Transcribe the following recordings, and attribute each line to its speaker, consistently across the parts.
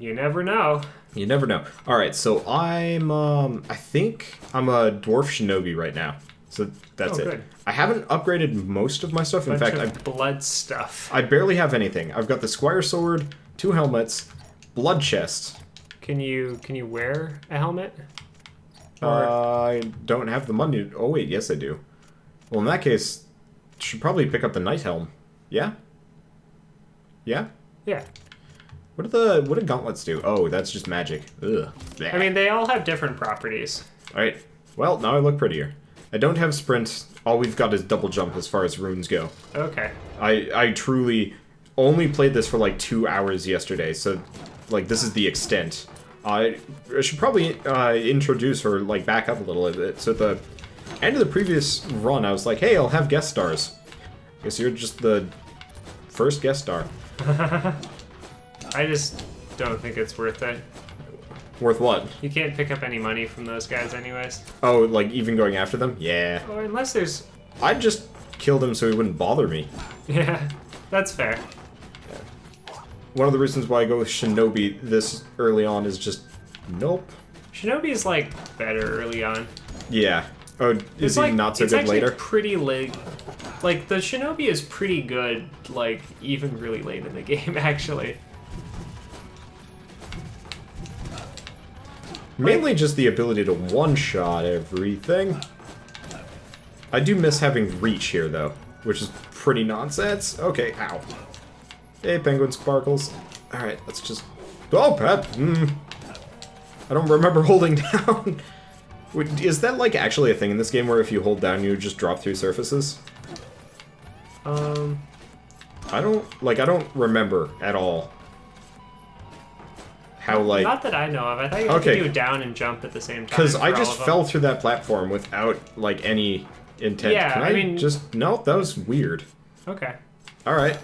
Speaker 1: You never know.
Speaker 2: You never know. All right, so I think I'm a dwarf shinobi right now. So that's it.
Speaker 1: Good.
Speaker 2: I haven't upgraded most of my stuff. In fact,
Speaker 1: blood stuff.
Speaker 2: I barely have anything. I've got the squire sword, 2 helmets, blood chest.
Speaker 1: Can you wear a helmet?
Speaker 2: I don't have the money. Oh wait, yes I do. Well, in that case, should probably pick up the knight helm. Yeah. Yeah.
Speaker 1: Yeah.
Speaker 2: What do gauntlets do? Oh, that's just magic. Ugh.
Speaker 1: I mean, they all have different properties.
Speaker 2: All right. Well, now I look prettier. I don't have sprint. All we've got is double jump as far as runes go.
Speaker 1: Okay.
Speaker 2: I truly only played this for like 2 hours yesterday, so like this is the extent. I should probably introduce or like back up a little bit. So at the end of the previous run, I was like, hey, I'll have guest stars. Guess you're just the first guest star.
Speaker 1: I just don't think it's worth it.
Speaker 2: Worth what?
Speaker 1: You can't pick up any money from those guys anyways.
Speaker 2: Oh, like even going after them? Yeah.
Speaker 1: Or unless there's...
Speaker 2: I'd just kill them so he wouldn't bother me.
Speaker 1: Yeah, that's fair.
Speaker 2: One of the reasons why I go with Shinobi this early on is just... Nope.
Speaker 1: Shinobi is, like, better early on.
Speaker 2: Yeah. Oh, is he not so good later?
Speaker 1: It's actually pretty late. Like, the Shinobi is pretty good, like, even really late in the game, actually.
Speaker 2: Mainly just the ability to one-shot everything. I do miss having reach here, though, which is pretty nonsense. Okay, ow. Hey, Penguin Sparkles. Alright, let's just... Oh, Pat! I don't remember holding down. Is that, like, actually a thing in this game where if you hold down, you just drop through surfaces? I don't remember at all. How, like...
Speaker 1: Not that I know of. I thought you had to do down and jump at the same time.
Speaker 2: Because I just fell through that platform without, like, any intent.
Speaker 1: Yeah,
Speaker 2: Can I mean... just... No, that was weird.
Speaker 1: Okay.
Speaker 2: Alright.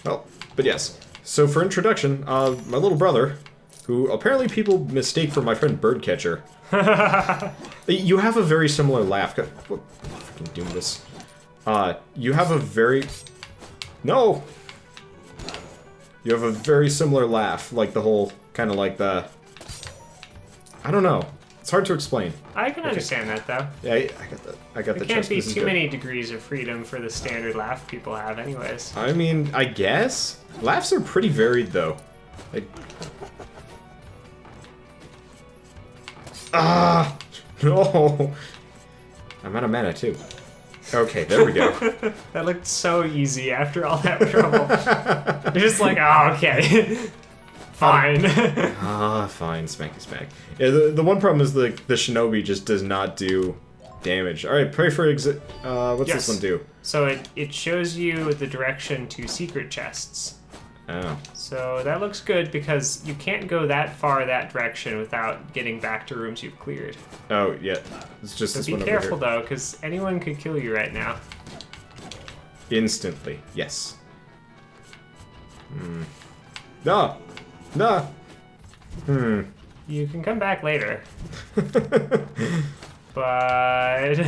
Speaker 2: Well, but yes. So for introduction, my little brother, who apparently people mistake for my friend Birdcatcher. You have a very similar laugh. What fucking doing this? You have a very... No! You have a very similar laugh, like the whole... Kind of like the... I don't know. It's hard to explain.
Speaker 1: I can understand that, though.
Speaker 2: Yeah, I got that. I got the chest.
Speaker 1: There can't be too many degrees of freedom for the standard laugh people have anyways.
Speaker 2: I mean, I guess. Laughs are pretty varied, though. Like... Ah! No! I'm out of mana, too. Okay, there we go.
Speaker 1: That looked so easy after all that trouble. You're just like, oh, okay. Fine.
Speaker 2: Fine. Smacky smack. Yeah, the one problem is the shinobi just does not do damage. Alright, pray for what's this one do?
Speaker 1: So it shows you the direction to secret chests.
Speaker 2: Oh.
Speaker 1: So that looks good because you can't go that far that direction without getting back to rooms you've cleared.
Speaker 2: Oh, yeah. It's just
Speaker 1: so
Speaker 2: this
Speaker 1: be
Speaker 2: one over
Speaker 1: careful,
Speaker 2: here.
Speaker 1: though, because anyone could kill you right now.
Speaker 2: Instantly. Yes. No! No!
Speaker 1: You can come back later. But...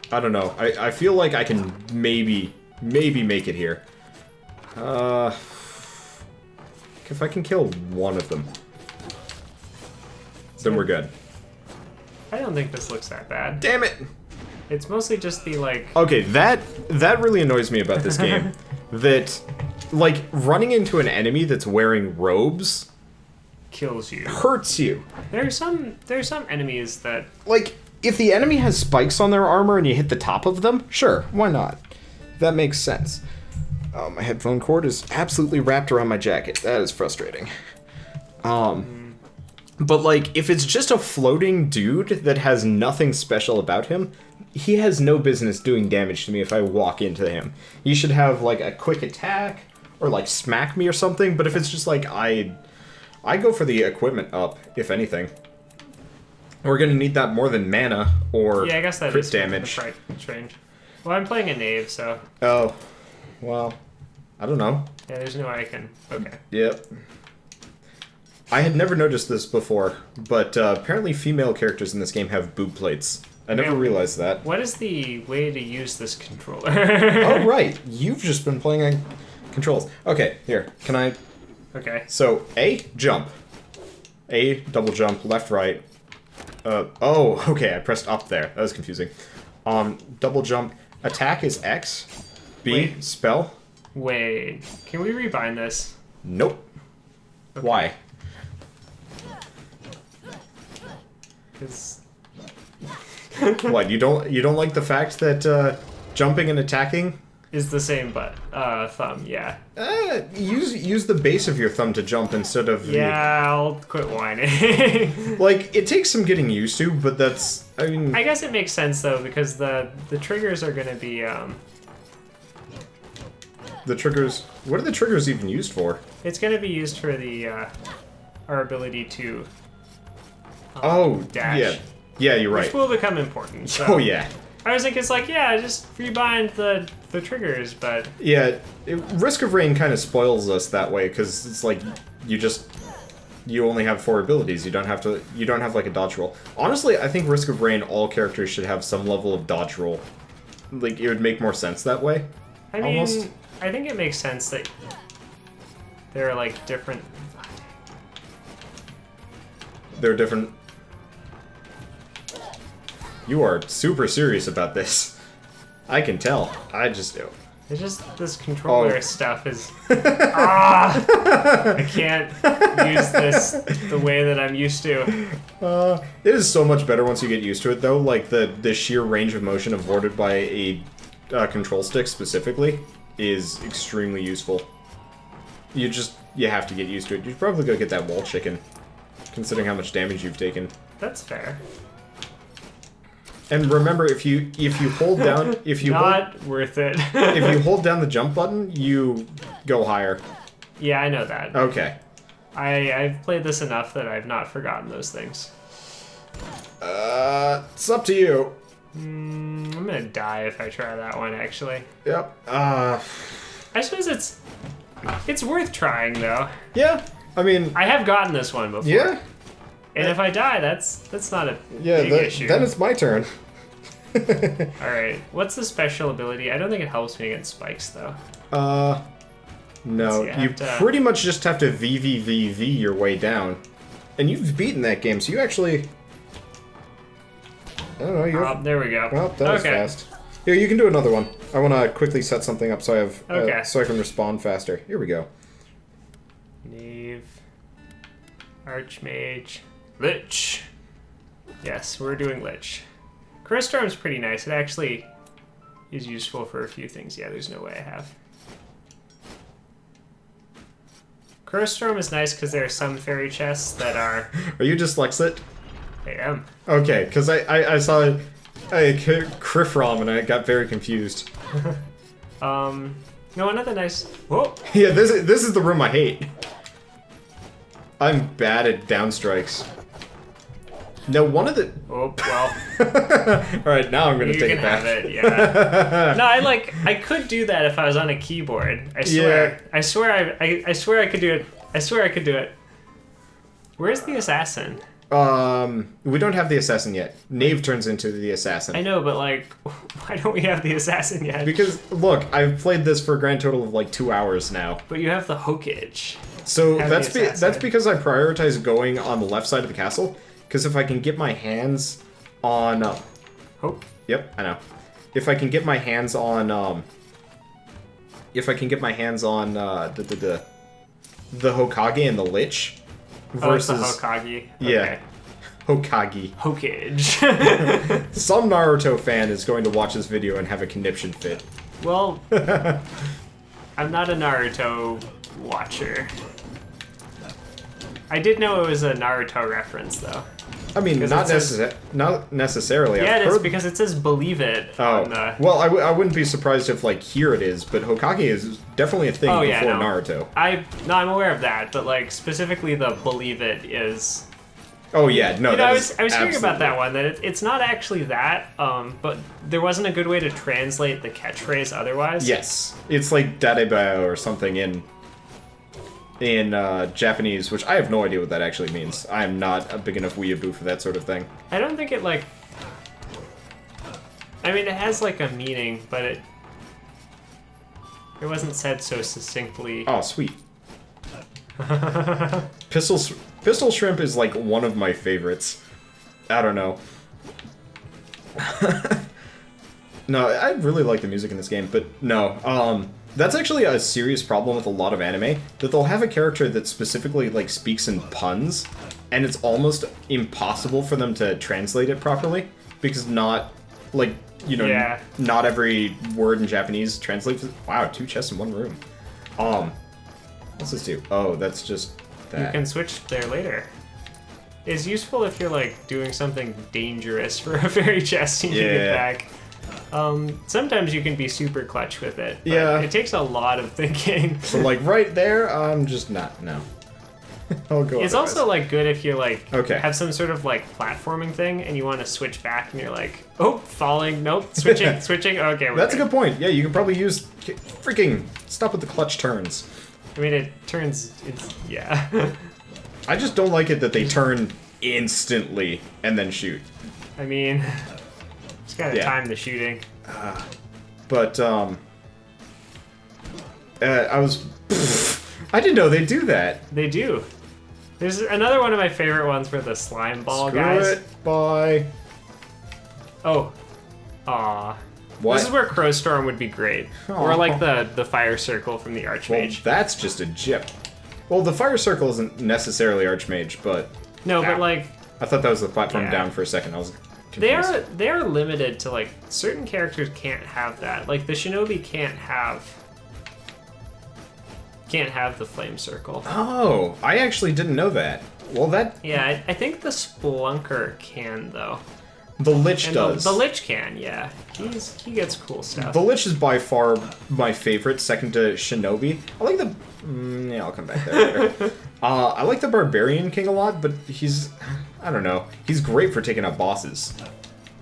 Speaker 2: I don't know. I feel like I can maybe make it here. If I can kill one of them, then we're good.
Speaker 1: I don't think this looks that bad.
Speaker 2: Damn it!
Speaker 1: It's mostly just the, like...
Speaker 2: Okay, that really annoys me about this game. That, like, running into an enemy that's wearing robes...
Speaker 1: kills you.
Speaker 2: Hurts you.
Speaker 1: There's some enemies that...
Speaker 2: Like, if the enemy has spikes on their armor and you hit the top of them, sure, why not? That makes sense. Oh, my headphone cord is absolutely wrapped around my jacket. That is frustrating. But, like, if it's just a floating dude that has nothing special about him, he has no business doing damage to me if I walk into him. He should have, like, a quick attack, or, like, smack me or something, but if it's just, like, I go for the equipment up, if anything. We're gonna need that more than mana, or
Speaker 1: yeah, I guess that
Speaker 2: crit
Speaker 1: is
Speaker 2: damage.
Speaker 1: The range. Well, I'm playing a knave, so...
Speaker 2: Oh, well, I don't know.
Speaker 1: Yeah, there's no way I can... Okay.
Speaker 2: Yep. I had never noticed this before, but apparently female characters in this game have boob plates. I never realized that.
Speaker 1: What is the way to use this controller?
Speaker 2: Oh, right. You've just been playing on controls. Okay, here. Can I...
Speaker 1: Okay.
Speaker 2: So, A, jump. A, double jump, left, right. Oh, okay, I pressed up there. That was confusing. Double jump. Attack is X. B,
Speaker 1: Wait.
Speaker 2: spell.
Speaker 1: Wait. Can we rebind this?
Speaker 2: Nope.
Speaker 1: Okay.
Speaker 2: Why?
Speaker 1: Because...
Speaker 2: What, you don't like the fact that, jumping and attacking...
Speaker 1: is the same but thumb, yeah.
Speaker 2: Use the base of your thumb to jump instead of the...
Speaker 1: Yeah, I'll quit whining.
Speaker 2: Like, it takes some getting used to, but that's... I mean...
Speaker 1: I guess it makes sense, though, because the triggers are going to be,
Speaker 2: The triggers... What are the triggers even used for?
Speaker 1: It's going to be used for the, our ability to... dash.
Speaker 2: Yeah. Yeah, you're right.
Speaker 1: Which will become important. So.
Speaker 2: Oh, yeah.
Speaker 1: I was thinking, it's like, yeah, just rebind the triggers, but...
Speaker 2: Yeah, Risk of Rain kind of spoils us that way, because it's like, you only have 4 abilities, you don't have like a dodge roll. Honestly, I think Risk of Rain, all characters should have some level of dodge roll. Like, it would make more sense that way.
Speaker 1: I mean,
Speaker 2: almost.
Speaker 1: I think it makes sense that there are, like, different...
Speaker 2: They're different... You are super serious about this. I can tell. I just do.
Speaker 1: It's just this controller
Speaker 2: Oh.
Speaker 1: stuff is... I can't use this the way that I'm used to.
Speaker 2: It is so much better once you get used to it, though. Like, the sheer range of motion afforded by a control stick, specifically, is extremely useful. You have to get used to it. You're probably gonna get that wall chicken, considering how much damage you've taken.
Speaker 1: That's fair.
Speaker 2: And remember, if you hold down,
Speaker 1: worth it.
Speaker 2: if you hold down the jump button, you go higher.
Speaker 1: Yeah, I know that.
Speaker 2: Okay.
Speaker 1: I've played this enough that I've not forgotten those things.
Speaker 2: It's up to you.
Speaker 1: I'm gonna die if I try that one, actually.
Speaker 2: Yep.
Speaker 1: I suppose it's worth trying, though.
Speaker 2: Yeah. I mean.
Speaker 1: I have gotten this one before.
Speaker 2: Yeah.
Speaker 1: And if I die, that's not a big issue.
Speaker 2: Then it's my turn.
Speaker 1: Alright, what's the special ability? I don't think it helps me against spikes, though.
Speaker 2: No. You pretty much just have to VVVV your way down. And you've beaten that game, so you actually... I don't know, you're...
Speaker 1: there we go.
Speaker 2: Well, that was fast. Here, you can do another one. I want to quickly set something up so I have... so I can respond faster. Here we go.
Speaker 1: Knave. Archmage. Lich. Yes, we're doing Lich. Crystorm's pretty nice. It actually is useful for a few things. Yeah, there's no way I have. Crystorm is nice because there are some fairy chests that are...
Speaker 2: Are you dyslexic?
Speaker 1: I am.
Speaker 2: Okay, because I saw a Krifrom and I got very confused.
Speaker 1: No, another nice... Whoa!
Speaker 2: Yeah, this is the room I hate. I'm bad at downstrikes. No, one of the...
Speaker 1: Oh, well.
Speaker 2: Alright, now I'm gonna take it back.
Speaker 1: You can have it, yeah. No, I could do that if I was on a keyboard. I swear. Yeah. I swear I could do it. I swear I could do it. Where's the assassin?
Speaker 2: We don't have the assassin yet. Knave turns into the assassin.
Speaker 1: I know, but like, why don't we have the assassin yet?
Speaker 2: Because, look, I've played this for a grand total of like 2 hours now.
Speaker 1: But you have the hokage.
Speaker 2: So that's because I prioritize going on the left side of the castle. Because if I can get my hands on...
Speaker 1: Hope?
Speaker 2: Yep, I know. If I can get my hands on... the Hokage and the Lich versus...
Speaker 1: Oh, it's the Hokage. Okay.
Speaker 2: Yeah. Hokage.
Speaker 1: Hokage.
Speaker 2: Some Naruto fan is going to watch this video and have a conniption fit.
Speaker 1: Well, I'm not a Naruto watcher. I did know it was a Naruto reference, though.
Speaker 2: I mean, not necessarily.
Speaker 1: Yeah, it is, because it says believe it.
Speaker 2: Oh, well, I wouldn't be surprised if, like, here it is, but Hokage is definitely a thing before Naruto.
Speaker 1: I'm aware of that, but, like, specifically the believe it is...
Speaker 2: Oh, yeah, no,
Speaker 1: I was hearing about that one, that it's not actually that, but there wasn't a good way to translate the catchphrase otherwise.
Speaker 2: Yes. It's like Darebao or something in Japanese, which I have no idea what that actually means. I am not a big enough weeaboo for that sort of thing.
Speaker 1: I don't think it, like... I mean, it has like a meaning, but it wasn't said so succinctly.
Speaker 2: Oh, sweet. Pistol Shrimp is like one of my favorites. I don't know. No, I really like the music in this game, but no. That's actually a serious problem with a lot of anime, that they'll have a character that specifically like speaks in puns, and it's almost impossible for them to translate it properly, because not, like, you know, not every word in Japanese translates. Wow, 2 chests in one room. What's this do? Oh, that's just that.
Speaker 1: You can switch there later. It's useful if you're like doing something dangerous for a fairy chest and you get back. Sometimes you can be super clutch with it. But it takes a lot of thinking.
Speaker 2: So like right there, I'm just not. No. I'll go.
Speaker 1: It's also like good if you like have some sort of like platforming thing and you want to switch back and you're like, oh, falling. Nope, switching, switching. Okay,
Speaker 2: that's a good point. Yeah, you can probably use freaking stop with the clutch turns.
Speaker 1: I mean, it turns. It's
Speaker 2: I just don't like it that they turn instantly and then shoot.
Speaker 1: I mean, just gotta time the shooting.
Speaker 2: But I didn't know they do that.
Speaker 1: They do. There's another one of my favorite ones for the slime ball guys.
Speaker 2: Screw it. Bye.
Speaker 1: Oh. Aw.
Speaker 2: What?
Speaker 1: This is where Crowstorm would be great. Or like the fire circle from the Archmage.
Speaker 2: Well, that's just a jip. Well, the fire circle isn't necessarily Archmage, but...
Speaker 1: No, but like...
Speaker 2: I thought that was the platform down for a second. I was confused.
Speaker 1: They are limited to, like, certain characters can't have that. Like, the Shinobi can't have the flame circle.
Speaker 2: Oh, I actually didn't know that. Well, that...
Speaker 1: Yeah, I think the Splunker can, though.
Speaker 2: The Lich does.
Speaker 1: The Lich can, yeah. He gets cool stuff.
Speaker 2: The Lich is by far my favorite, second to Shinobi. I like the... yeah, I'll come back there later. I like the Barbarian King a lot, but he's... I don't know. He's great for taking out bosses.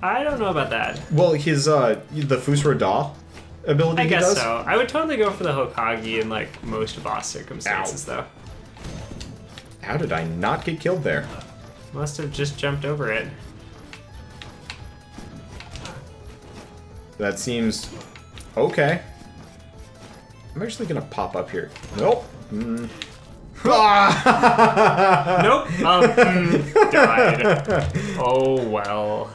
Speaker 1: I don't know about that.
Speaker 2: Well, his, the Fusro Da ability
Speaker 1: I guess so. I would totally go for the Hokage in, like, most boss circumstances, though.
Speaker 2: How did I not get killed there?
Speaker 1: Must have just jumped over it.
Speaker 2: That seems... okay. I'm actually gonna pop up here. Nope.
Speaker 1: Nope. Died. Oh, well.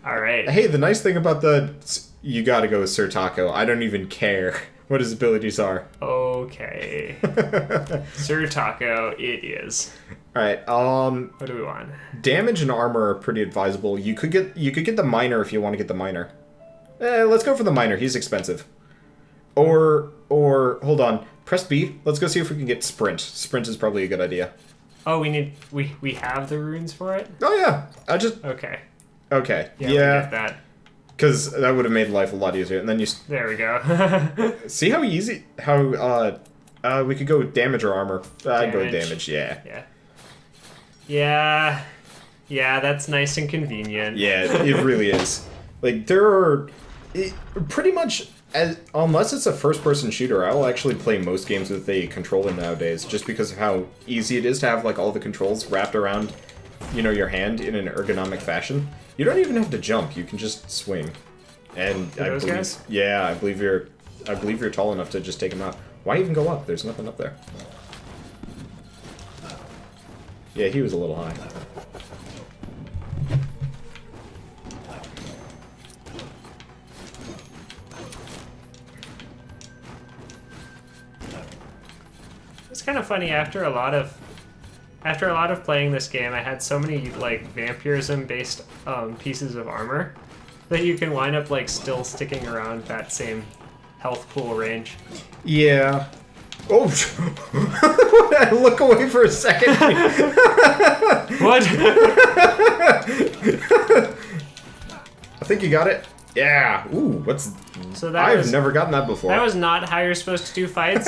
Speaker 1: Alright.
Speaker 2: Hey, the nice thing about the... You gotta go with Sir Taco. I don't even care what his abilities are.
Speaker 1: Okay. Sir Taco, it is.
Speaker 2: Alright,
Speaker 1: what do we want?
Speaker 2: Damage and armor are pretty advisable. You could get the Miner if you want to get the Miner. Let's go for the Miner. He's expensive. Or hold on. Press B. Let's go see if we can get Sprint. Sprint is probably a good idea.
Speaker 1: Oh, we have the runes for it?
Speaker 2: Oh yeah. I just...
Speaker 1: Okay.
Speaker 2: Okay.
Speaker 1: Yeah. We get that.
Speaker 2: Because that would have made life a lot easier. And then you...
Speaker 1: There we go.
Speaker 2: See how easy... How, we could go with damage or armor. I'd go with damage, yeah.
Speaker 1: Yeah. Yeah. Yeah, that's nice and convenient.
Speaker 2: Yeah, it really is. Like, there are... pretty much... unless it's a first-person shooter, I will actually play most games with a controller nowadays, just because of how easy it is to have like all the controls wrapped around, you know, your hand in an ergonomic fashion. You don't even have to jump; you can just swing. And
Speaker 1: those guys?
Speaker 2: Yeah, I believe you're tall enough to just take them out. Why even go up? There's nothing up there. Yeah, he was a little high.
Speaker 1: It's kind of funny, after a lot of playing this game, I had so many like vampirism based pieces of armor that you can wind up like still sticking around that same health pool range.
Speaker 2: Yeah. Oh, I look away for a second.
Speaker 1: What?
Speaker 2: I think you got it. Yeah. Ooh, what's...
Speaker 1: So that
Speaker 2: I've never gotten that before.
Speaker 1: That was not how you're supposed to do fights.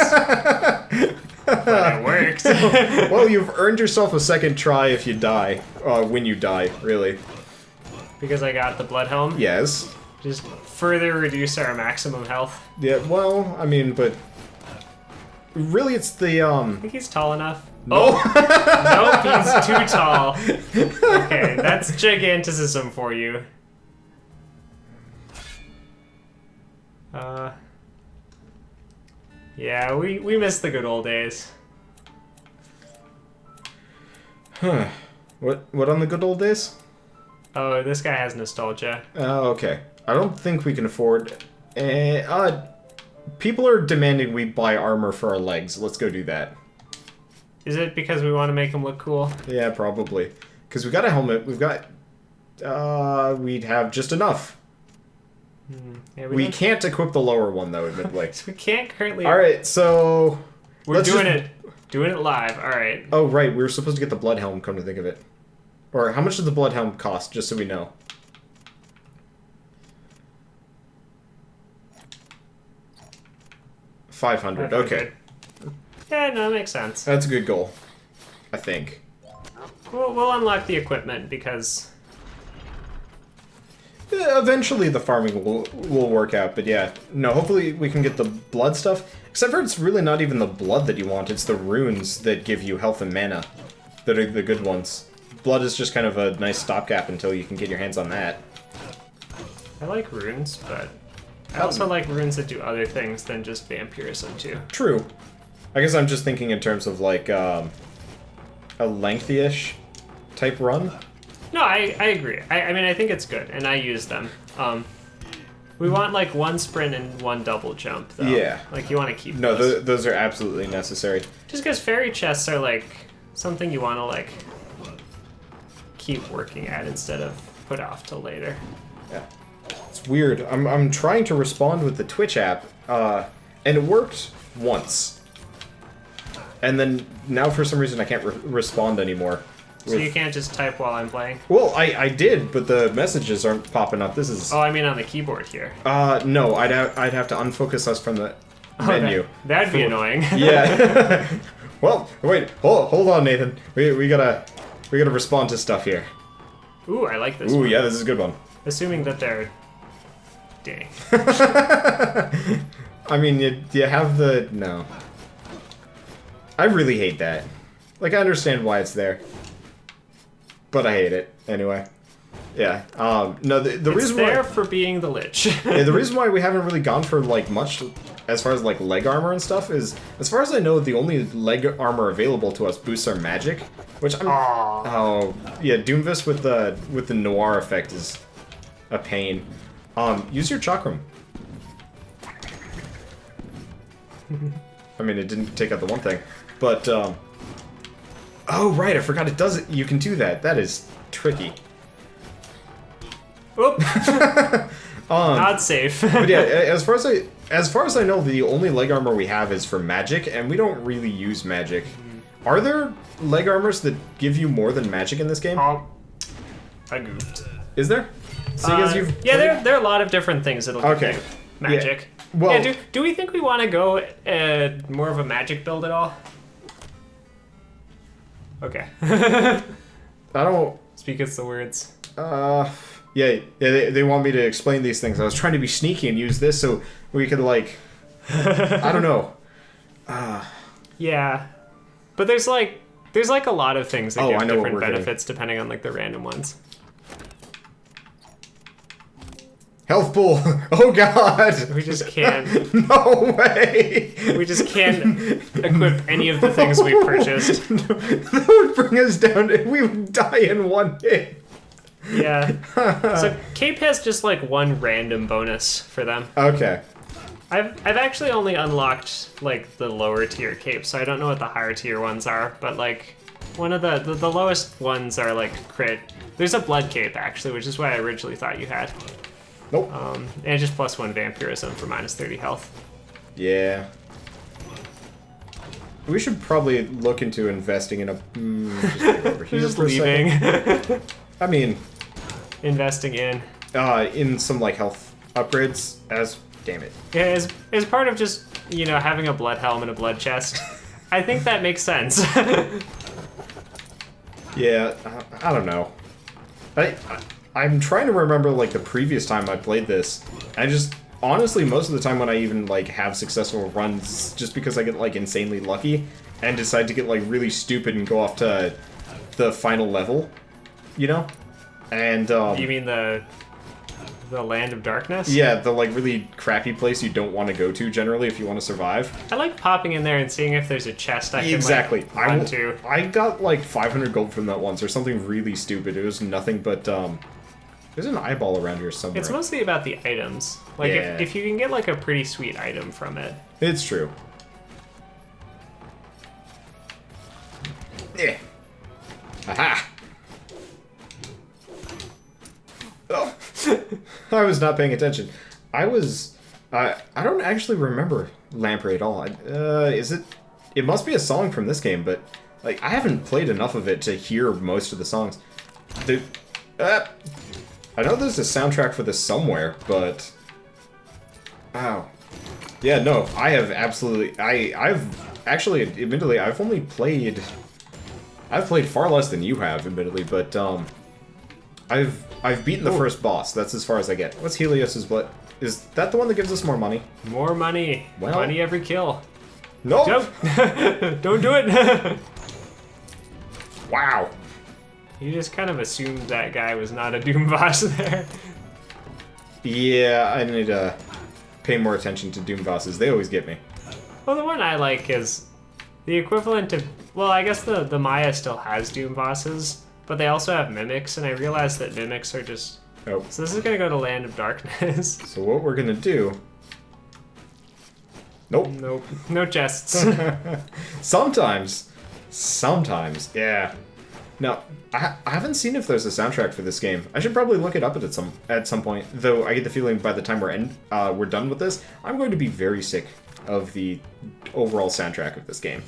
Speaker 1: But it works.
Speaker 2: Well, you've earned yourself a second try if you die. When you die, really.
Speaker 1: Because I got the blood helm?
Speaker 2: Yes.
Speaker 1: Just further reduce our maximum health.
Speaker 2: Yeah, well, I mean, but... Really, it's the,
Speaker 1: I think he's tall enough.
Speaker 2: No.
Speaker 1: Oh! Nope, he's too tall. Okay, that's giganticism for you. Yeah, we miss the good old days.
Speaker 2: Huh. What on the good old days?
Speaker 1: Oh, this guy has nostalgia.
Speaker 2: Oh, okay. I don't think we can afford... people are demanding we buy armor for our legs. Let's go do that.
Speaker 1: Is it because we want to make him look cool?
Speaker 2: Yeah, probably. Because we got a helmet. We've got... we'd have just enough.
Speaker 1: Yeah,
Speaker 2: we can't equip the lower one, though, admittedly.
Speaker 1: We can't currently...
Speaker 2: Alright, so...
Speaker 1: We're doing it live. Alright.
Speaker 2: Oh, right. We were supposed to get the blood helm, come to think of it. Or how much does the blood helm cost, just so we know? $500. Okay.
Speaker 1: Yeah, no, that makes sense.
Speaker 2: That's a good goal. I think.
Speaker 1: We'll unlock the equipment because...
Speaker 2: Eventually the farming will work out, but yeah. No, hopefully we can get the blood stuff. Except for it's really not even the blood that you want, it's the runes that give you health and mana that are the good ones. Blood is just kind of a nice stopgap until you can get your hands on that.
Speaker 1: I like runes, but I also like runes that do other things than just vampirism too.
Speaker 2: True. I guess I'm just thinking in terms of like a lengthy-ish type run.
Speaker 1: No, I agree. I mean, I think it's good, and I use them. We want like one sprint and one double jump, though.
Speaker 2: Yeah.
Speaker 1: Like you want to keep
Speaker 2: No,
Speaker 1: those.
Speaker 2: those are absolutely necessary.
Speaker 1: Just because fairy chests are like something you want to like keep working at instead of put off till later.
Speaker 2: Yeah. It's weird. I'm trying to respond with the Twitch app, and it worked once. And then now for some reason I can't respond anymore.
Speaker 1: So you can't just type while I'm playing?
Speaker 2: Well, I did, but the messages aren't popping up. This is...
Speaker 1: Oh, I mean on the keyboard here.
Speaker 2: No, I'd have to unfocus us from the menu.
Speaker 1: That'd be annoying.
Speaker 2: Yeah. Well, wait, hold on, Nathan. We gotta respond to stuff here.
Speaker 1: Ooh, I like this
Speaker 2: Ooh,
Speaker 1: one.
Speaker 2: yeah, this is a good one.
Speaker 1: Assuming that they're... Dang.
Speaker 2: I mean, you have the... No. I really hate that. Like, I understand why it's there. But I hate it, anyway. Yeah, no, the reason why...
Speaker 1: It's there for being the Lich.
Speaker 2: Yeah, the reason why we haven't really gone for, like, much as far as, like, leg armor and stuff is, as far as I know, the only leg armor available to us boosts our magic, which I'm...
Speaker 1: Aww.
Speaker 2: Oh, yeah, Doomfist with the noir effect is a pain. Use your chakram. I mean, it didn't take out the one thing, but, oh, right, I forgot it does it. You can do that. That is tricky.
Speaker 1: Oop. Not safe.
Speaker 2: But yeah, as far as I know, the only leg armor we have is for magic, and we don't really use magic. Are there leg armors that give you more than magic in this game?
Speaker 1: I goofed.
Speaker 2: Is there? Seeing as you've
Speaker 1: yeah, there are a lot of different things that'll give you magic.
Speaker 2: Yeah. Well,
Speaker 1: yeah, do we think we want to go more of a magic build at all? Okay.
Speaker 2: I don't...
Speaker 1: Speak us the words.
Speaker 2: Yeah, they want me to explain these things. I was trying to be sneaky and use this so we could, like... I don't know.
Speaker 1: Yeah. But there's like a lot of things that give different benefits depending on, like, the random ones.
Speaker 2: Health pool! Oh god!
Speaker 1: We just can't...
Speaker 2: No way!
Speaker 1: We just can't equip any of the things we've purchased.
Speaker 2: That would bring us down to... We would die in one hit.
Speaker 1: Yeah. So Cape has just like one random bonus for them.
Speaker 2: Okay.
Speaker 1: I've actually only unlocked like the lower tier capes, so I don't know what the higher tier ones are, but like one of the lowest ones are like crit. There's a blood cape actually, which is what I originally thought you had.
Speaker 2: Nope.
Speaker 1: And just +1 vampirism for -30 health.
Speaker 2: Yeah. We should probably look into investing in a... just get over here
Speaker 1: Just
Speaker 2: for a
Speaker 1: leaving.
Speaker 2: second. I mean...
Speaker 1: Investing
Speaker 2: in some, like, health upgrades as... Damn it.
Speaker 1: Yeah, as part of just, you know, having a blood helm and a blood chest. I think that makes sense.
Speaker 2: Yeah, I don't know. I'm trying to remember, like, the previous time I played this. I just... Honestly, most of the time when I even, like, have successful runs, just because I get, like, insanely lucky, and decide to get, like, really stupid and go off to the final level, you know? And,
Speaker 1: You mean the The Land of Darkness?
Speaker 2: Yeah, the like really crappy place you don't want to go to generally if you want to survive.
Speaker 1: I like popping in there and seeing if there's a chest I can
Speaker 2: Exactly.
Speaker 1: like, run to.
Speaker 2: I got like 500 gold from that once or something really stupid. It was nothing but there's an eyeball around here somewhere.
Speaker 1: It's mostly about the items. Like
Speaker 2: Yeah.
Speaker 1: if you can get like a pretty sweet item from it.
Speaker 2: It's true. Yeah. Aha. Oh. I was not paying attention. I don't actually remember Lamprey at all. Is it? It must be a song from this game, but like I haven't played enough of it to hear most of the songs. I know there's a soundtrack for this somewhere, but wow. Yeah, no, I have absolutely. I've actually, admittedly, I've played far less than you have, admittedly, but I've beaten the first boss. That's as far as I get. What's Helios's blood? Is that the one that gives us more money?
Speaker 1: More money.
Speaker 2: Well,
Speaker 1: money every kill.
Speaker 2: No.
Speaker 1: Nope. Don't do it.
Speaker 2: Wow.
Speaker 1: You just kind of assumed that guy was not a Doom boss there.
Speaker 2: Yeah, I need to pay more attention to Doom bosses. They always get me.
Speaker 1: Well, the one I like is the equivalent of... Well, I guess the Maya still has Doom bosses, but they also have mimics, and I realized that mimics are just...
Speaker 2: Oh.
Speaker 1: So this is going to go to Land of Darkness.
Speaker 2: So what we're going to do... Nope.
Speaker 1: Nope. No chests.
Speaker 2: Sometimes. Yeah. Now, I haven't seen if there's a soundtrack for this game. I should probably look it up at some point. Though I get the feeling by the time we're done with this, I'm going to be very sick of the overall soundtrack of this game.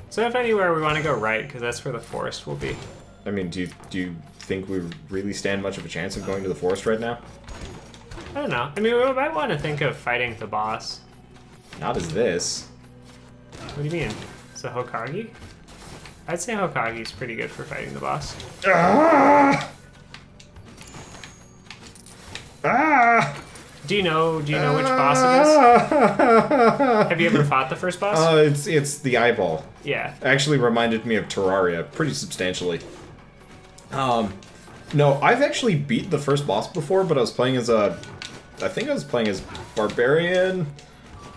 Speaker 1: So if anywhere we want to go right, because that's where the forest will be.
Speaker 2: I mean, do you think we really stand much of a chance of going to the forest right now?
Speaker 1: I don't know. I mean, we might want to think of fighting the boss.
Speaker 2: Not as this.
Speaker 1: What do you mean? Is it Hokage? I'd say Hokage's pretty good for fighting the boss.
Speaker 2: Ah! Ah!
Speaker 1: Do you know which boss it is? Have you ever fought the first boss?
Speaker 2: It's the eyeball.
Speaker 1: Yeah.
Speaker 2: Actually reminded me of Terraria pretty substantially. No, I've actually beat the first boss before, but I was playing as I think I was playing as Barbarian.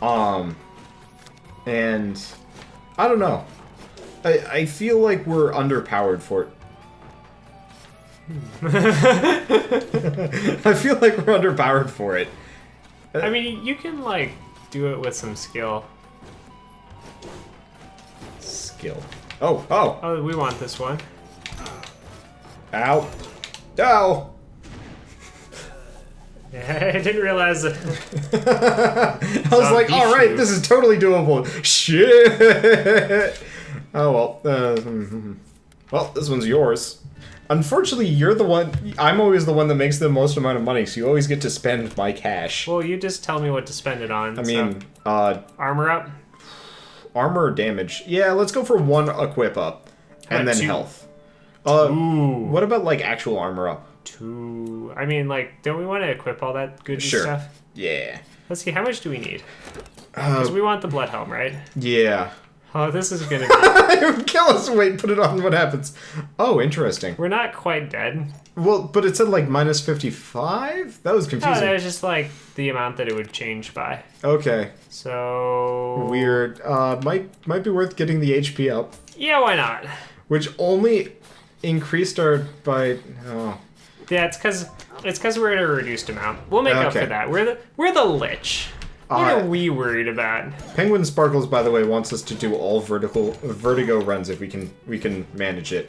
Speaker 2: And I don't know. I feel like we're underpowered for it. I feel like we're underpowered for it.
Speaker 1: I mean, you can, like, do it with some skill.
Speaker 2: Skill. Oh, oh.
Speaker 1: Oh, we want this one.
Speaker 2: Ow. Ow.
Speaker 1: I didn't realize that.
Speaker 2: I was like, all right, this is totally doable. Shit. Oh, well. Well, this one's yours. Unfortunately, you're the one... I'm always the one that makes the most amount of money, so you always get to spend my cash.
Speaker 1: Well, you just tell me what to spend it on.
Speaker 2: I mean,
Speaker 1: armor up?
Speaker 2: Armor or damage? Yeah, let's go for one equip up. And then health.
Speaker 1: Ooh.
Speaker 2: What about, like, actual armor up?
Speaker 1: 2. I mean, like, don't we want to equip all that good stuff?
Speaker 2: Yeah.
Speaker 1: Let's see, how much do we need? Because we want the blood helm, right?
Speaker 2: Yeah.
Speaker 1: Oh, this is gonna be...
Speaker 2: Kill us! Wait, put it on, what happens? Oh, interesting.
Speaker 1: We're not quite dead.
Speaker 2: Well, but it said, like, minus 55? That was confusing.
Speaker 1: Oh, that was just, like, the amount that it would change by.
Speaker 2: Okay.
Speaker 1: So...
Speaker 2: Weird. Might be worth getting the HP up.
Speaker 1: Yeah, why not?
Speaker 2: Which only increased our by... Oh.
Speaker 1: Yeah, it's because we're at a reduced amount. We'll make up for that. We're the Lich. What are we worried about?
Speaker 2: Penguin Sparkles, by the way, wants us to do all vertigo runs if we can manage it.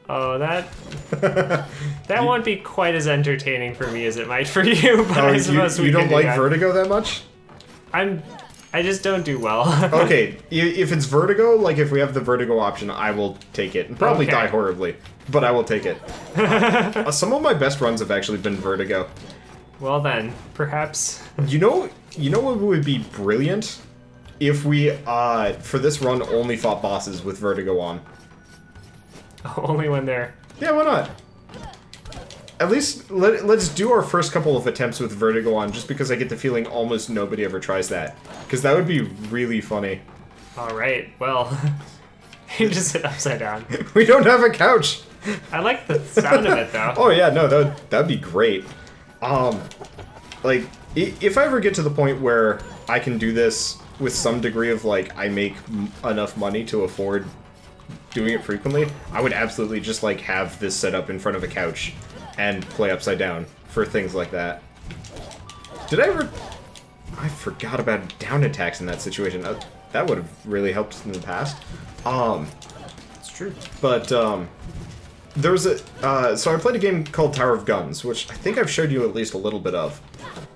Speaker 1: Oh, that won't be quite as entertaining for me as it might for you. But I suppose
Speaker 2: you don't like vertigo that much?
Speaker 1: I just don't do well.
Speaker 2: Okay, if it's vertigo, like if we have the vertigo option, I will take it and probably die horribly, but I will take it. Some of my best runs have actually been vertigo.
Speaker 1: Well then, perhaps.
Speaker 2: You know what would be brilliant? If we, for this run, only fought bosses with vertigo on.
Speaker 1: Only when they're...
Speaker 2: Yeah, why not? At least, let's do our first couple of attempts with vertigo on, just because I get the feeling almost nobody ever tries that. Because that would be really funny.
Speaker 1: Alright, well... you just sit upside down.
Speaker 2: We don't have a couch!
Speaker 1: I like the sound of it, though.
Speaker 2: Oh yeah, no, that'd be great. Like, if I ever get to the point where I can do this with some degree of, like, I make enough money to afford doing it frequently, I would absolutely just, like, have this set up in front of a couch and play upside down for things like that. Did I ever... I forgot about down attacks in that situation. That would have really helped in the past.
Speaker 1: It's true.
Speaker 2: But, there was a... so I played a game called Tower of Guns, which I think I've showed you at least a little bit of.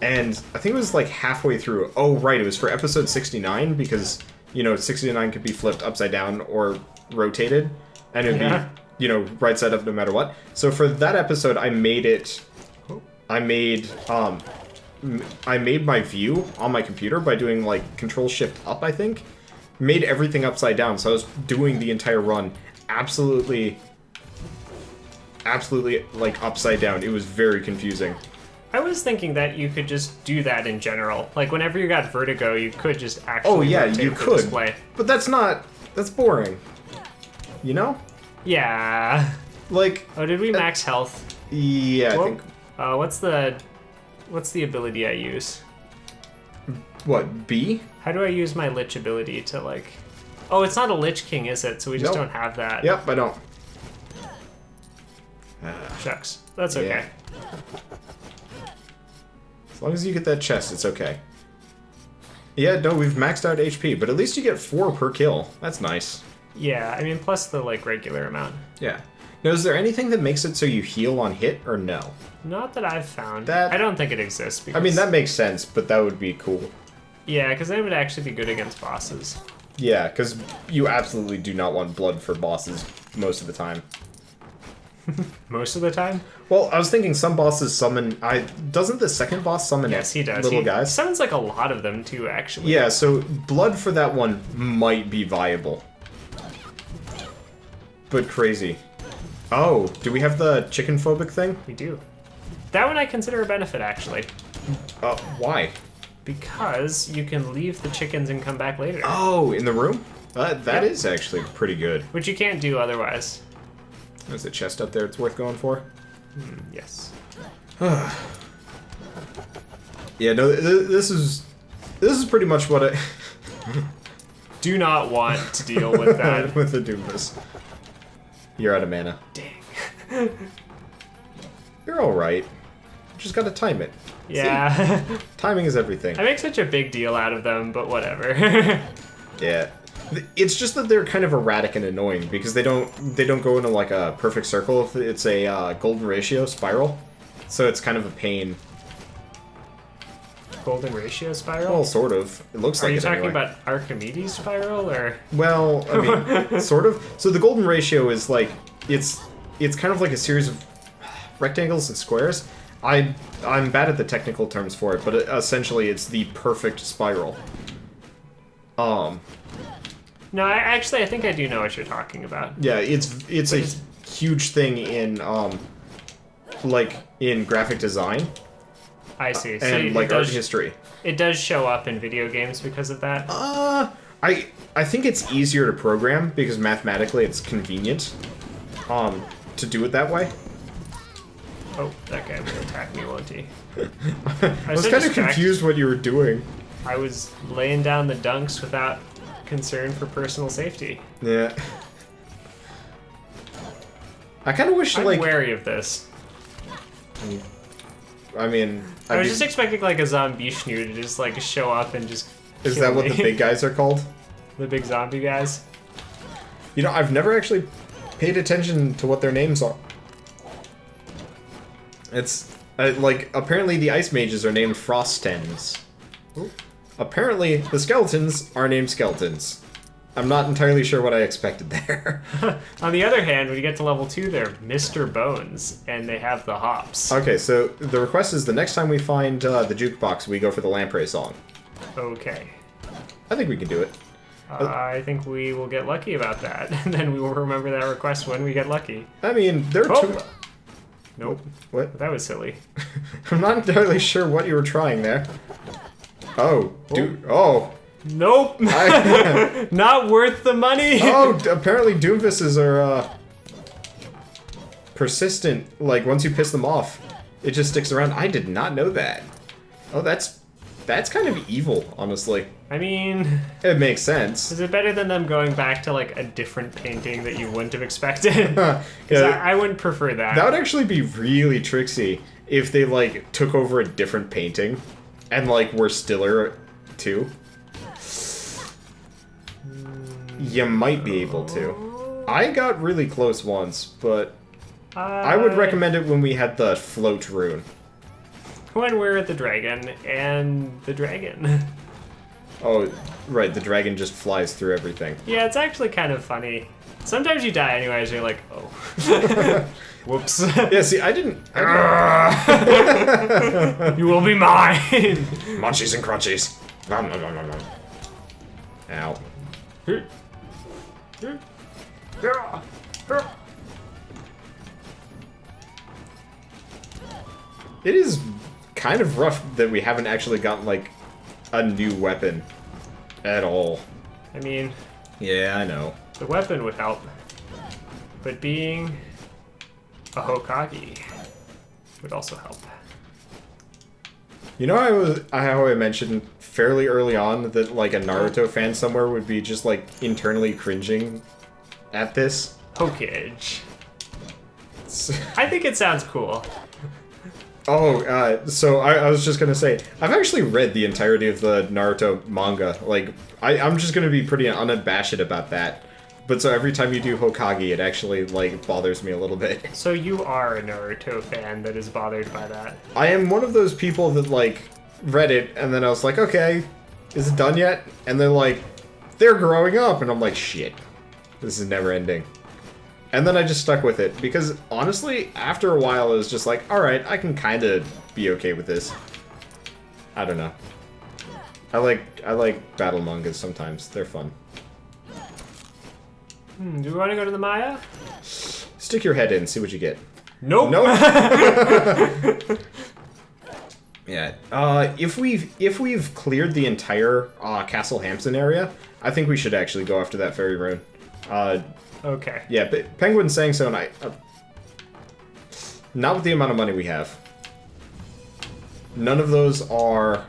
Speaker 2: And I think it was, like, halfway through. Oh, right, it was for episode 69, because, you know, 69 could be flipped upside down or rotated. And it would be, you know, right side up no matter what. So for that episode, I made it... I made my view on my computer by doing, like, Control-Shift-Up, I think. Made everything upside down, so I was doing the entire run absolutely, like, upside down. It was very confusing.
Speaker 1: I was thinking that you could just do that in general. Like, whenever you got vertigo, you could just actually rotate
Speaker 2: you
Speaker 1: the
Speaker 2: could.
Speaker 1: display.
Speaker 2: But that's boring. You know?
Speaker 1: Yeah.
Speaker 2: Like...
Speaker 1: Oh, did we max health?
Speaker 2: Yeah, I think...
Speaker 1: What's the ability I use?
Speaker 2: What, B?
Speaker 1: How do I use my Lich ability to, like... Oh, it's not a Lich King, is it? So we just don't have that.
Speaker 2: Yep, I don't.
Speaker 1: Shucks. That's okay.
Speaker 2: Yeah. As long as you get that chest, it's okay. Yeah, no, we've maxed out HP, but at least you get 4 per kill. That's nice.
Speaker 1: Yeah, I mean, plus the, like, regular amount.
Speaker 2: Yeah. Now, is there anything that makes it so you heal on hit, or no?
Speaker 1: Not that I've found.
Speaker 2: That...
Speaker 1: I don't think it exists. Because...
Speaker 2: I mean, that makes sense, but that would be cool.
Speaker 1: Yeah, because then it would actually be good against bosses.
Speaker 2: Yeah, because you absolutely do not want blood for bosses most of the time.
Speaker 1: Most of the time?
Speaker 2: Well, I was thinking some bosses summon... Doesn't the second boss summon
Speaker 1: yes, he does.
Speaker 2: little
Speaker 1: He
Speaker 2: guys?
Speaker 1: summons like a lot of them too, actually.
Speaker 2: Yeah, so blood for that one might be viable. But crazy. Oh, do we have the chicken phobic thing?
Speaker 1: We do. That one I consider a benefit, actually.
Speaker 2: Why?
Speaker 1: Because you can leave the chickens and come back later.
Speaker 2: Oh, in the room? That is actually pretty good.
Speaker 1: Which you can't do otherwise.
Speaker 2: There's a chest up there it's worth going for.
Speaker 1: Yes.
Speaker 2: Yeah, no, this is pretty much what I...
Speaker 1: Do not want to deal with that.
Speaker 2: with the Doomfus. You're out of mana.
Speaker 1: Dang.
Speaker 2: You're alright. Just gotta time it.
Speaker 1: Yeah.
Speaker 2: See? Timing is everything.
Speaker 1: I make such a big deal out of them, but whatever.
Speaker 2: Yeah. It's just that they're kind of erratic and annoying because they don't go into like a perfect circle if it's a golden ratio spiral. So it's kind of a pain.
Speaker 1: Golden ratio spiral?
Speaker 2: Well, sort of. It looks like it
Speaker 1: Are you talking
Speaker 2: anyway.
Speaker 1: about Archimedes spiral or?
Speaker 2: Well, I mean, sort of. So the golden ratio is like it's kind of like a series of rectangles and squares. I'm bad at the technical terms for it, but essentially it's the perfect spiral.
Speaker 1: No, I think I do know what you're talking about.
Speaker 2: Yeah, it's a huge thing in like in graphic design.
Speaker 1: I see. So
Speaker 2: And like art history.
Speaker 1: It does show up in video games because of that.
Speaker 2: I think it's easier to program because mathematically it's convenient to do it that way.
Speaker 1: Oh, that guy will attack me, won't he?
Speaker 2: I was kind of confused what you were doing.
Speaker 1: I was laying down the dunks without concern for personal safety.
Speaker 2: Yeah. I kind of wish
Speaker 1: I'm
Speaker 2: like
Speaker 1: wary of this.
Speaker 2: I mean,
Speaker 1: I was just expecting like a Zombishnu to just like show up and just
Speaker 2: Is
Speaker 1: kill
Speaker 2: that what
Speaker 1: me.
Speaker 2: the big guys are called?
Speaker 1: The big zombie guys?
Speaker 2: You know, I've never actually paid attention to what their names are. It's like apparently the ice mages are named Frostens.
Speaker 1: Ooh.
Speaker 2: Apparently the skeletons are named skeletons. I'm not entirely sure what I expected there.
Speaker 1: On the other hand, when you get to level 2, they're Mr. Bones, and they have the hops.
Speaker 2: Okay, so the request is the next time we find the jukebox, we go for the Lamprey song.
Speaker 1: Okay.
Speaker 2: I think we can do it.
Speaker 1: I think we will get lucky about that, and then we will remember that request when we get lucky.
Speaker 2: I mean, there are two...
Speaker 1: Nope.
Speaker 2: What?
Speaker 1: That was silly.
Speaker 2: I'm not entirely sure what you were trying there. Oh, dude. Oh.
Speaker 1: Nope. Not worth the money.
Speaker 2: Oh, apparently Doomvises are persistent. Like once you piss them off, It just sticks around. I did not know that. Oh, that's kind of evil, honestly.
Speaker 1: I mean...
Speaker 2: It makes sense.
Speaker 1: Is it better than them going back to, like, a different painting that you wouldn't have expected? Because
Speaker 2: Yeah.
Speaker 1: I wouldn't prefer that.
Speaker 2: That would actually be really tricksy if they, like, took over a different painting and, like, were stiller, too. You might be able to. I got really close once, but I would recommend it when we had the float rune.
Speaker 1: When we're at the dragon, and the dragon.
Speaker 2: Oh, right, the dragon just flies through everything.
Speaker 1: Yeah, it's actually kind of funny. Sometimes you die anyways, you're like, oh. Whoops.
Speaker 2: Yeah, see, I didn't...
Speaker 1: You will be mine!
Speaker 2: Munchies and crunchies. Nom, nom, nom, nom, nom. Ow. It is kind of rough that we haven't actually gotten, like, a new weapon at all.
Speaker 1: I mean...
Speaker 2: Yeah, I know.
Speaker 1: The weapon would help. But being a Hokage would also help.
Speaker 2: You know how I mentioned fairly early on that, like, a Naruto fan somewhere would be just, like, internally cringing at this?
Speaker 1: Hokage. I think it sounds cool.
Speaker 2: Oh, so I was just gonna say, I've actually read the entirety of the Naruto manga. Like, I'm just gonna be pretty unabashed about that. But so every time you do Hokage, it actually, like, bothers me a little bit.
Speaker 1: So you are a Naruto fan that is bothered by that.
Speaker 2: I am one of those people that, like, read it, and then I was like, okay, is it done yet? And they're like, they're growing up, and I'm like, shit, this is never ending. And then I just stuck with it, because honestly, after a while, it was just like, alright, I can kind of be okay with this. I don't know. I like battle mangas sometimes. They're fun.
Speaker 1: Do we want to go to the Maya?
Speaker 2: Stick your head in, see what you get.
Speaker 1: Nope.
Speaker 2: Nope. Yeah. If we've cleared the entire Castle Hampson area, I think we should actually go after that fairy rune.
Speaker 1: Okay.
Speaker 2: Yeah, Penguin's saying so, and I... not with the amount of money we have. None of those are...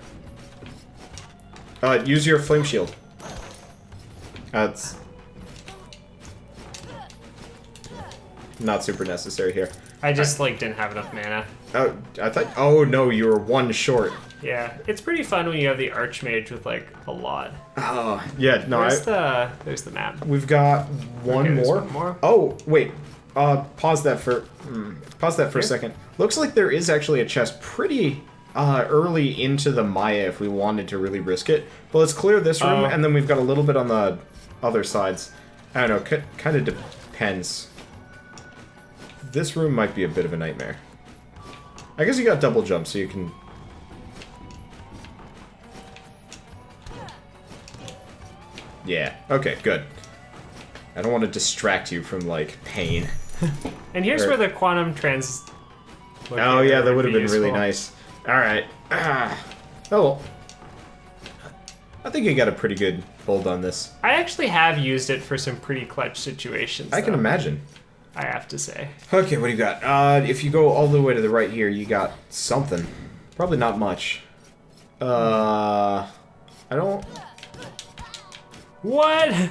Speaker 2: use your flame shield. That's... not super necessary here.
Speaker 1: I just, like, didn't have enough mana.
Speaker 2: Oh, I thought... oh, no, you were one short.
Speaker 1: Yeah, it's pretty fun when you have the Archmage with, like, a lot.
Speaker 2: Oh, yeah, no,
Speaker 1: There's the map.
Speaker 2: we've got one
Speaker 1: Okay, there's
Speaker 2: more.
Speaker 1: one more.
Speaker 2: Oh, wait. Pause that for a second. Looks like there is actually a chest pretty early into the Maya if we wanted to really risk it. But let's clear this room, and then we've got a little bit on the other sides. I don't know, kind of depends. This room might be a bit of a nightmare. I guess you got double jump, so you can... yeah, okay, good. I don't want to distract you from, like, pain.
Speaker 1: And here's where the quantum trans...
Speaker 2: Oh, yeah, that would have been
Speaker 1: useful.
Speaker 2: really nice. Alright. Oh, well. I think you got a pretty good hold on this.
Speaker 1: I actually have used it for some pretty clutch situations,
Speaker 2: I can
Speaker 1: though,
Speaker 2: imagine.
Speaker 1: I have to say.
Speaker 2: Okay, what do you got? If you go all the way to the right here, you got something. Probably not much. I don't...
Speaker 1: What?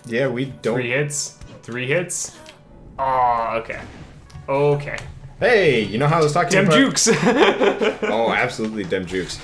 Speaker 2: yeah, we don't...
Speaker 1: 3 hits? 3 hits? Oh, okay. Okay.
Speaker 2: Hey, you know how I was talking
Speaker 1: Dem
Speaker 2: about...
Speaker 1: jukes!
Speaker 2: Oh, absolutely dem jukes.